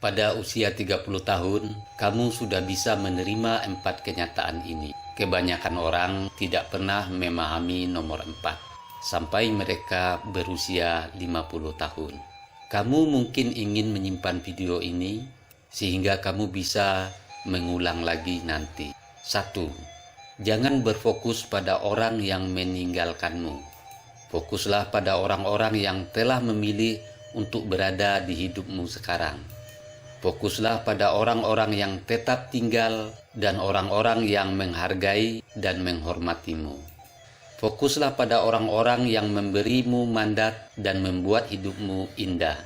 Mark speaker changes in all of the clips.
Speaker 1: Pada usia 30 tahun, kamu sudah bisa menerima 4 kenyataan ini. Kebanyakan orang tidak pernah memahami nomor 4 sampai mereka berusia 50 tahun. Kamu mungkin ingin menyimpan video ini sehingga kamu bisa mengulang lagi nanti. 1. Jangan berfokus pada orang yang meninggalkanmu. Fokuslah pada orang-orang yang telah memilih untuk berada di hidupmu sekarang. Fokuslah pada orang-orang yang tetap tinggal dan orang-orang yang menghargai dan menghormatimu. Fokuslah pada orang-orang yang memberimu mandat dan membuat hidupmu indah.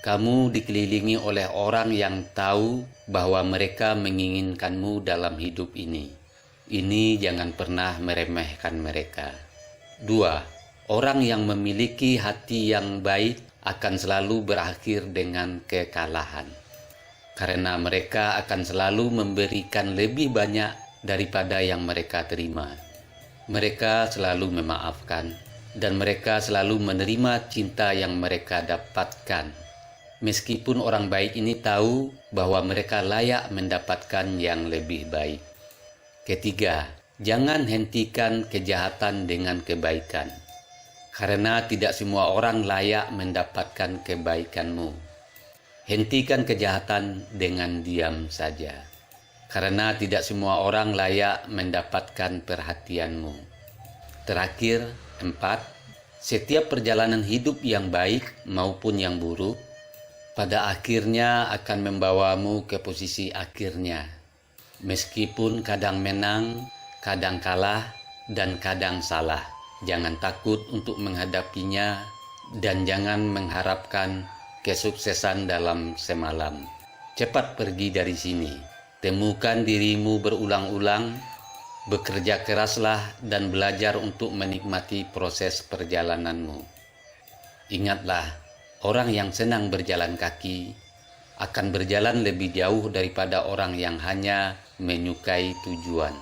Speaker 1: Kamu dikelilingi oleh orang yang tahu bahwa mereka menginginkanmu dalam hidup ini. Ini jangan pernah meremehkan mereka. 2. Orang yang memiliki hati yang baik akan selalu berakhir dengan kekalahan. Karena mereka akan selalu memberikan lebih banyak daripada yang mereka terima. Mereka selalu memaafkan dan mereka selalu menerima cinta yang mereka dapatkan. Meskipun orang baik ini tahu bahwa mereka layak mendapatkan yang lebih baik. Ketiga, jangan hentikan kejahatan dengan kebaikan. Karena tidak semua orang layak mendapatkan kebaikanmu. Hentikan kejahatan dengan diam saja. Karena tidak semua orang layak mendapatkan perhatianmu. Terakhir, 4. Setiap perjalanan hidup yang baik maupun yang buruk, pada akhirnya akan membawamu ke posisi akhirnya. Meskipun kadang menang, kadang kalah, dan kadang salah. Jangan takut untuk menghadapinya dan jangan mengharapkan kesuksesan dalam semalam. Cepat pergi dari sini. Temukan dirimu berulang-ulang, bekerja keraslah dan belajar untuk menikmati proses perjalananmu. Ingatlah, orang yang senang berjalan kaki akan berjalan lebih jauh daripada orang yang hanya menyukai tujuan.